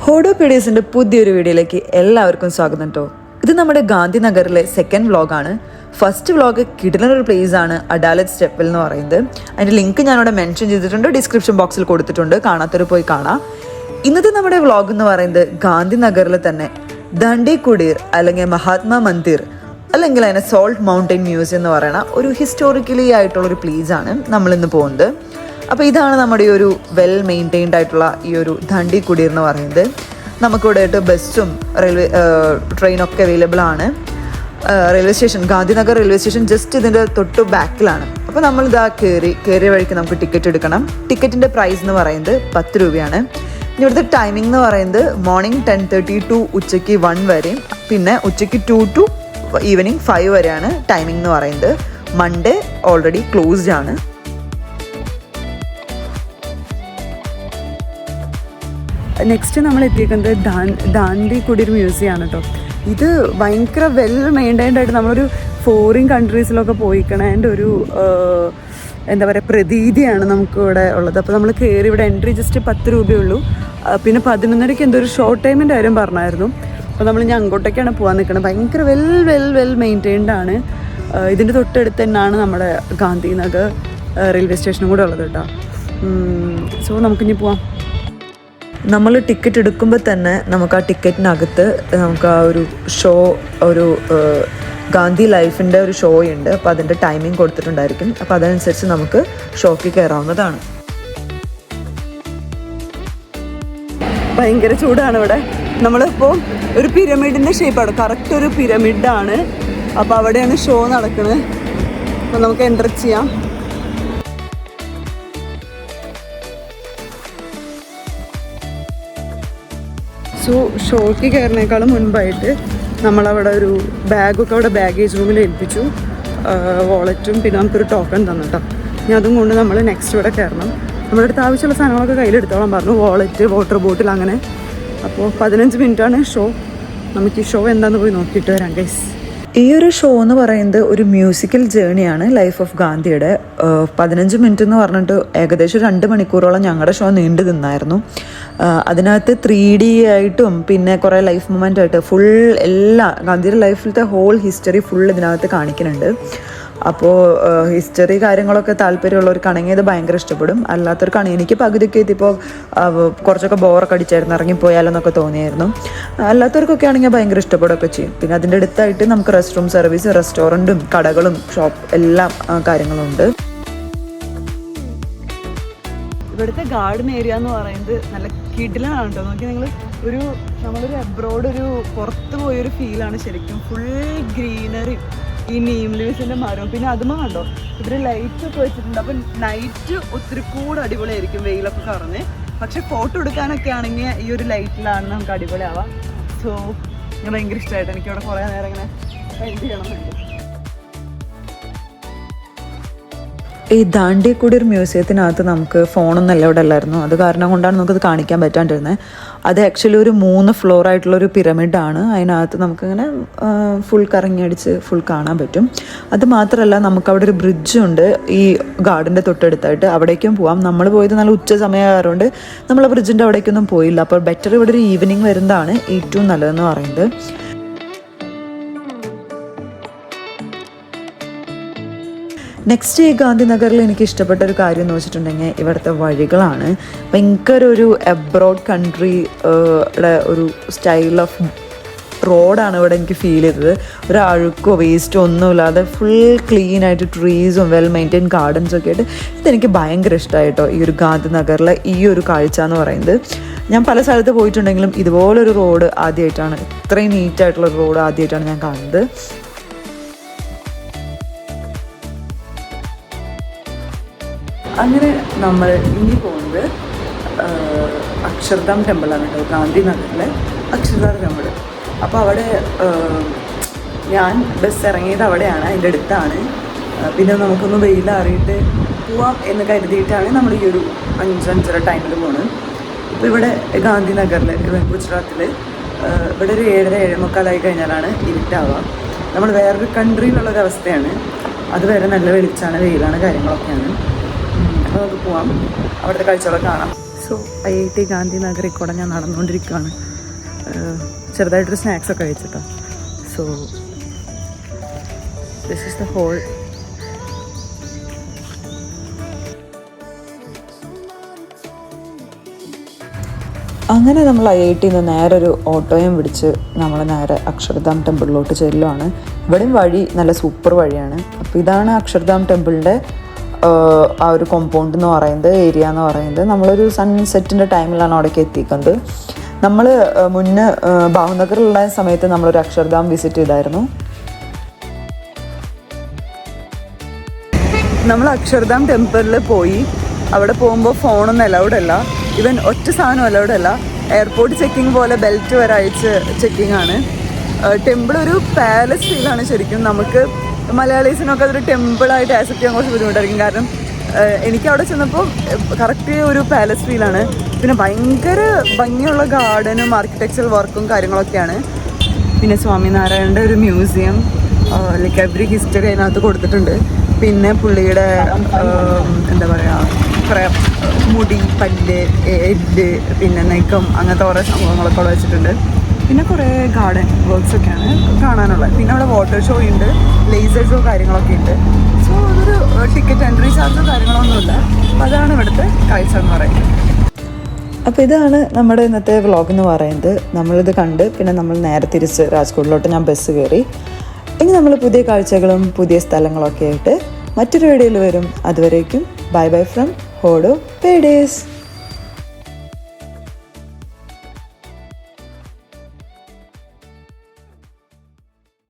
ഹോഡോപീഡിയസിൻ്റെ പുതിയൊരു വീഡിയോയിലേക്ക് എല്ലാവർക്കും സ്വാഗതം കേട്ടോ. ഇത് നമ്മുടെ ഗാന്ധിനഗറിലെ സെക്കൻഡ് വ്ളോഗാണ്. ഫസ്റ്റ് വ്ളോഗ് കിടിലൊരു പ്ലേസ് ആണ് അഡാലറ്റ് സ്റ്റെപ്പിൽ എന്ന് പറയുന്നത്. അതിൻ്റെ ലിങ്ക് ഞാനിവിടെ മെൻഷൻ ചെയ്തിട്ടുണ്ട്, ഡിസ്ക്രിപ്ഷൻ ബോക്സിൽ കൊടുത്തിട്ടുണ്ട്, കാണാത്തവർ പോയി കാണാം. ഇന്നത്തെ നമ്മുടെ വ്ളോഗ് എന്ന് പറയുന്നത് ഗാന്ധിനഗറിൽ തന്നെ ദണ്ഡി കുടീർ അല്ലെങ്കിൽ മഹാത്മാ മന്ദിർ അല്ലെങ്കിൽ അതിനെ സോൾട്ട് മൗണ്ടൻ മ്യൂസിയം എന്ന് പറയുന്ന ഒരു ഹിസ്റ്റോറിക്കലി ആയിട്ടുള്ളൊരു പ്ലേസ് ആണ് നമ്മളിന്ന് പോകുന്നത്. അപ്പോൾ ഇതാണ് നമ്മുടെ ഈ ഒരു വെൽ മെയിൻറ്റെയിൻഡ് ആയിട്ടുള്ള ഈ ഒരു ദണ്ഡി കുടീർ എന്ന് പറയുന്നത്. നമുക്കിവിടെ ആയിട്ട് ബസ്സും ട്രെയിനൊക്കെ അവൈലബിൾ ആണ്. Railway station Gandhinagar railway station just ഇതിൻ്റെ തൊട്ട് ബാക്കിലാണ്. അപ്പോൾ നമ്മളിതാ കയറിയ വഴിക്ക് നമുക്ക് ടിക്കറ്റ് എടുക്കണം. ടിക്കറ്റിൻ്റെ പ്രൈസ് എന്ന് പറയുന്നത് 10 രൂപയാണ്. ഇനി ഇവിടുത്തെ ടൈമിംഗ് എന്ന് പറയുന്നത് മോർണിംഗ് 10:30 ടു ഉച്ചയ്ക്ക് 1 വരെയും പിന്നെ ഉച്ചയ്ക്ക് 2 ടു ഈവനിങ് 5 വരെയാണ് ടൈമിംഗ് എന്ന് പറയുന്നത്. മൺഡേ ഓൾറെഡി ക്ലോസ്ഡ് ആണ്. നെക്സ്റ്റ് നമ്മൾ എത്തിയിരിക്കുന്നത് ദാണ്ഡി കുടീർ മ്യൂസിയം ആണ് കേട്ടോ. ഇത് ഭയങ്കര വെൽ മെയിൻറ്റൈൻഡ് ആയിട്ട് നമ്മളൊരു ഫോറിൻ കൺട്രീസിലൊക്കെ പോയിക്കണതിൻ്റെ ഒരു എന്താ പറയുക പ്രതീതിയാണ് നമുക്ക് ഇവിടെ ഉള്ളത്. അപ്പോൾ നമ്മൾ കയറി ഇവിടെ എൻട്രി ജസ്റ്റ് 10 രൂപയുള്ളൂ. പിന്നെ 11:30 എന്തോ ഒരു ഷോർട്ട് ടൈമിൻ്റെ കാര്യം പറഞ്ഞായിരുന്നു. അപ്പോൾ നമ്മൾ ഇനി അങ്ങോട്ടേക്കാണ് പോകാൻ നിൽക്കുന്നത്. ഭയങ്കര വെൽ മെയിൻറ്റൈൻഡ് ആണ്. ഇതിൻ്റെ തൊട്ടടുത്ത് തന്നെയാണ് നമ്മുടെ ഗാന്ധിനഗർ റെയിൽവേ സ്റ്റേഷനും കൂടെ ഉള്ളത് കേട്ടോ. സോ നമുക്കിനി പോവാം. നമ്മൾ ടിക്കറ്റ് എടുക്കുമ്പോൾ തന്നെ നമുക്ക് ആ ടിക്കറ്റിനകത്ത് നമുക്ക് ആ ഒരു ഷോ ഒരു ഗാന്ധി ലൈഫിൻ്റെ ഒരു ഷോ ഉണ്ട്. അപ്പോൾ അതിൻ്റെ ടൈമിംഗ് കൊടുത്തിട്ടുണ്ടായിരിക്കും. അപ്പോൾ അതനുസരിച്ച് നമുക്ക് ഷോയ്ക്ക് കയറാവുന്നതാണ്. ഭയങ്കര ചൂടാണ് ഇവിടെ. നമ്മളിപ്പോൾ ഒരു പിരമിഡിൻ്റെ ഷേപ്പാണ്, കറക്റ്റ് ഒരു പിരമിഡാണ്. അപ്പോൾ അവിടെയാണ് ഷോ നടക്കുന്നത്. അപ്പോൾ നമുക്ക് എൻ്റർ ചെയ്യാം. സോ ഷോയ്ക്ക് കയറുന്നേക്കാളും മുൻപായിട്ട് നമ്മളവിടെ ഒരു ബാഗൊക്കെ അവിടെ ബാഗേജ് റൂമിൽ ഏൽപ്പിച്ചു. വാളറ്റും പിന്നെ നമുക്കൊരു ടോക്കൺ തന്നു കേട്ടോ. ഇനി അതും കൊണ്ട് നമ്മൾ നെക്സ്റ്റ് ഇവിടെ കയറണം. നമ്മുടെ അടുത്ത് ആവശ്യമുള്ള സാധനങ്ങളൊക്കെ കയ്യിലെടുത്തോളാൻ പറഞ്ഞു, വാളറ്റ്, വാട്ടർ ബോട്ടിൽ അങ്ങനെ. അപ്പോൾ 15 മിനിറ്റാണ് ഷോ. നമുക്ക് ഈ ഷോ എന്താണെന്ന് പോയി നോക്കിയിട്ട് വരാം ഗൈസ്. ഈ ഒരു ഷോ എന്ന് പറയുന്നത് ഒരു മ്യൂസിക്കൽ ജേണിയാണ് ലൈഫ് ഓഫ് ഗാന്ധിയുടെ. 15 മിനിറ്റ് എന്ന് പറഞ്ഞിട്ട് ഏകദേശം 2 മണിക്കൂറോളം ഞങ്ങളുടെ ഷോ നീണ്ടു നിന്നായിരുന്നു. അതിനകത്ത് 3D ആയിട്ടും പിന്നെ കുറേ ലൈഫ് മൊമെൻ്റ് ആയിട്ട് ഫുൾ എല്ലാ ഗാന്ധിയുടെ ലൈഫിലത്തെ ഹോൾ ഹിസ്റ്ററി ഫുൾ ഇതിനകത്ത് കാണിക്കുന്നുണ്ട്. അപ്പോൾ ഹിസ്റ്ററി കാര്യങ്ങളൊക്കെ താല്പര്യമുള്ളവർക്കാണെങ്കിൽ ഇത് ഭയങ്കര ഇഷ്ടപ്പെടും. അല്ലാത്തവർക്കാണെങ്കിൽ എനിക്ക് പകുതിയൊക്കെ എത്തിയപ്പോൾ കുറച്ചൊക്കെ ബോറൊക്കെ അടിച്ചായിരുന്നു, ഇറങ്ങിപ്പോയാലെന്നൊക്കെ തോന്നിയായിരുന്നു. അല്ലാത്തവർക്കൊക്കെ ആണെങ്കിൽ ഭയങ്കര ഇഷ്ടപ്പെടുകയൊക്കെ ചെയ്യും. പിന്നെ അതിൻ്റെ അടുത്തായിട്ട് നമുക്ക് റെസ്റ്റ് റൂം സർവീസ്, റെസ്റ്റോറൻറ്റും കടകളും ഷോപ്പ് എല്ലാ കാര്യങ്ങളും ഉണ്ട്. ഇവിടുത്തെ ഗാർഡൻ ഏരിയ എന്ന് പറയുന്നത് നല്ല കിടിലാണ് കേട്ടോ. നോക്കി നിങ്ങൾ നമ്മളൊരു അബ്രോഡ് ഒരു പുറത്ത് പോയൊരു ഫീലാണ് ശരിക്കും. ഫുൾ ഗ്രീനറി, ഈ നീം ലീവ്സിൻ്റെ മരവും പിന്നെ അതുമ കണ്ടോ ഇവർ ലൈറ്റൊക്കെ വെച്ചിട്ടുണ്ട്. അപ്പം നൈറ്റ് ഒത്തിരി കൂടെ അടിപൊളിയായിരിക്കും വെയിലൊക്കെ കറന്ന്. പക്ഷെ ഫോട്ടോ എടുക്കാനൊക്കെ ആണെങ്കിൽ ഈ ഒരു ലൈറ്റിലാണ് നമുക്ക് അടിപൊളിയാവാം. സോ ഞാൻ ഭയങ്കര ഇഷ്ടമായിട്ട് എനിക്കവിടെ കുറേ നേരം ഇങ്ങനെ സ്പെൻഡ് ചെയ്യണമെന്നുണ്ട്. ഈ ദാണ്ഡി കുടീർ മ്യൂസിയത്തിനകത്ത് നമുക്ക് ഫോണൊന്നും അല്ല ഇവിടെ അല്ലായിരുന്നു. അത് കാരണം കൊണ്ടാണ് നമുക്കത് കാണിക്കാൻ പറ്റാണ്ടിരുന്നത്. അത് ആക്ച്വലി ഒരു 3 ഫ്ലോറായിട്ടുള്ളൊരു പിരമിഡാണ്. അതിനകത്ത് നമുക്കിങ്ങനെ ഫുൾ കറങ്ങിയടിച്ച് ഫുൾ കാണാൻ പറ്റും. അത് മാത്രമല്ല നമുക്കവിടെ ഒരു ബ്രിഡ്ജുണ്ട് ഈ ഗാർഡൻ്റെ തൊട്ടടുത്തായിട്ട്. അവിടേക്കും പോവാം. നമ്മൾ പോയത് നല്ല ഉച്ച സമയമായതുകൊണ്ട് നമ്മൾ ബ്രിഡ്ജിൻ്റെ അവിടേക്കൊന്നും പോയില്ല. അപ്പോൾ ബെറ്റർ ഇവിടെ ഒരു ഈവനിങ് വരുന്നതാണ് ഏറ്റവും നല്ലതെന്ന് പറയുന്നത്. നെക്സ്റ്റ് ഈ ഗാന്ധിനഗറിൽ എനിക്ക് ഇഷ്ടപ്പെട്ട ഒരു കാര്യം എന്ന് വെച്ചിട്ടുണ്ടെങ്കിൽ ഇവിടുത്തെ വഴികളാണ്. ഭയങ്കര ഒരു അബ്രോഡ് കൺട്രിയുടെ ഒരു സ്റ്റൈൽ ഓഫ് റോഡാണ് ഇവിടെ എനിക്ക് ഫീൽ ചെയ്തത്. ഒരു അഴുക്കോ വേസ്റ്റോ ഒന്നുമില്ലാതെ ഫുൾ ക്ലീനായിട്ട് ട്രീസും വെൽ മെയിൻറ്റെയിൻ ഗാർഡൻസൊക്കെ ആയിട്ട് ഇതെനിക്ക് ഭയങ്കര ഇഷ്ടമായിട്ടോ. ഈ ഒരു ഗാന്ധിനഗറിലെ ഈ ഒരു കാഴ്ച എന്ന് പറയുന്നത്. ഞാൻ പല സ്ഥലത്ത് പോയിട്ടുണ്ടെങ്കിലും ഇതുപോലൊരു റോഡ് ആദ്യമായിട്ടാണ്, ഇത്രയും നീറ്റായിട്ടുള്ളൊരു റോഡ് ആദ്യമായിട്ടാണ് ഞാൻ കാണുന്നത്. അങ്ങനെ നമ്മൾ ഇനി പോകുന്നത് അക്ഷർധാം ടെമ്പിളാണ് കേട്ടോ. ഗാന്ധിനഗറിലെ അക്ഷർധാം ടെമ്പിൾ. അപ്പോൾ അവിടെ ഞാൻ ബസ് ഇറങ്ങിയത് അവിടെയാണ്, അതിൻ്റെ അടുത്താണ്. പിന്നെ നമുക്കൊന്ന് വെയിലറിയിട്ട് പോവാം എന്ന് കരുതിയിട്ടാണ് നമ്മൾ ഈ ഒരു 5-5:30 ടൈമിൽ പോകുന്നത്. ഇപ്പോൾ ഇവിടെ ഗാന്ധിനഗറിൽ ഗുജറാത്തിൽ ഇവിടെ ഒരു 7:30-7:45 കഴിഞ്ഞാലാണ് ഇരുട്ടാവുക. നമ്മൾ വേറൊരു കൺട്രിയിലുള്ളൊരവസ്ഥയാണ്. അതുവരെ നല്ല വെളിച്ചാണ്, വെയിലാണ്, കാര്യങ്ങളൊക്കെയാണ്. അപ്പോൾ നമുക്ക് പോവാം, അവിടുത്തെ കാഴ്ചകളൊക്കെ കാണാം. സോ IIT ഗാന്ധിനഗറിൽ കൂടെ ഞാൻ നടന്നുകൊണ്ടിരിക്കുകയാണ്. ചെറുതായിട്ടൊരു സ്നാക്സൊക്കെ കഴിച്ചിട്ടോ. So this is the hole. അങ്ങനെ നമ്മൾ IITയിൽ നിന്ന് നേരെ ഒരു ഓട്ടോയും പിടിച്ച് നമ്മൾ നേരെ അക്ഷർധാം ടെമ്പിളിലോട്ട് ചെല്ലുവാണ്. ഇവിടെയും വഴി നല്ല സൂപ്പർ വഴിയാണ്. അപ്പോൾ ഇതാണ് അക്ഷർധാം ടെമ്പിളിൻ്റെ ആ ഒരു കോമ്പൗണ്ട് എന്ന് പറയുന്നത്, ഏരിയ എന്ന് പറയുന്നത്. നമ്മളൊരു സൺസെറ്റിൻ്റെ ടൈമിലാണ് അവിടേക്ക് എത്തിക്കുന്നത്. നമ്മൾ മുന്നേ ഭാവ്നഗറിലുള്ള സമയത്ത് നമ്മളൊരു അക്ഷർധാം വിസിറ്റ് ചെയ്തായിരുന്നു. നമ്മൾ അക്ഷർധാം ടെമ്പിളിൽ പോയി. അവിടെ പോകുമ്പോൾ ഫോണൊന്നും അലൗഡ് അല്ല, ഈവൻ ഒറ്റ സാധനം അലൗഡ് അല്ല. എയർപോർട്ട് ചെക്കിങ് പോലെ ബെൽറ്റ് വരെ അയച്ച് ചെക്കിംഗ് ആണ്. ടെമ്പിൾ ഒരു പാലസ് ഫീലാണ് ശരിക്കും. നമുക്ക് മലയാളീസിനൊക്കെ അതൊരു ടെമ്പിളായിട്ട് ആക്സെപ്റ്റ് ചെയ്യാൻ കുറച്ച് ബുദ്ധിമുട്ടായിരിക്കും. കാരണം എനിക്ക് അവിടെ ചെന്നപ്പോൾ കറക്റ്റ് ഒരു പാലസ് ഫീലാണ്. പിന്നെ ഭയങ്കര ഭംഗിയുള്ള ഗാർഡനും ആർക്കിടെക്ചറൽ വർക്കും കാര്യങ്ങളൊക്കെയാണ്. പിന്നെ സ്വാമിനാരായണൻ്റെ ഒരു മ്യൂസിയം, ലൈക്ക് എവറി ഹിസ്റ്ററി അതിനകത്ത് കൊടുത്തിട്ടുണ്ട്. പിന്നെ പുള്ളിയുടെ എന്താ പറയുക, കുറേ മുടി, പല്ല്, എല്ല്, പിന്നെ നെക്കം, അങ്ങനത്തെ കുറേ സംഭവങ്ങളൊക്കെ അവിടെ വെച്ചിട്ടുണ്ട്. പിന്നെ കുറേ ഗാർഡൻ വർക്ക്സൊക്കെയാണ് കാണാനുള്ളത്. പിന്നെ അവിടെ വാട്ടർ ഷോ ഉണ്ട്, ലേസർ ഷോ കാര്യങ്ങളൊക്കെ ഉണ്ട്. സോ അതൊരു ടിക്കറ്റ് എൻട്രി ചാർജോ കാര്യങ്ങളൊന്നുമില്ല. അപ്പോൾ അതാണ് ഇവിടുത്തെ കാഴ്ച എന്ന് പറയുന്നത്. അപ്പോൾ ഇതാണ് നമ്മുടെ ഇന്നത്തെ വ്ളോഗ് എന്ന് പറയുന്നത്. നമ്മളിത് കണ്ട് പിന്നെ നമ്മൾ നേരെ തിരിച്ച് രാജ്കോട്ടിലോട്ട് ഞാൻ ബസ് കയറി. ഇനി നമ്മൾ പുതിയ കാഴ്ചകളും പുതിയ സ്ഥലങ്ങളൊക്കെ ആയിട്ട് മറ്റൊരു വീഡിയോയിൽ വരും. അതുവരേക്കും ബൈ ബൈ ഫ്രം ഹോഡോ പേഡേസ്.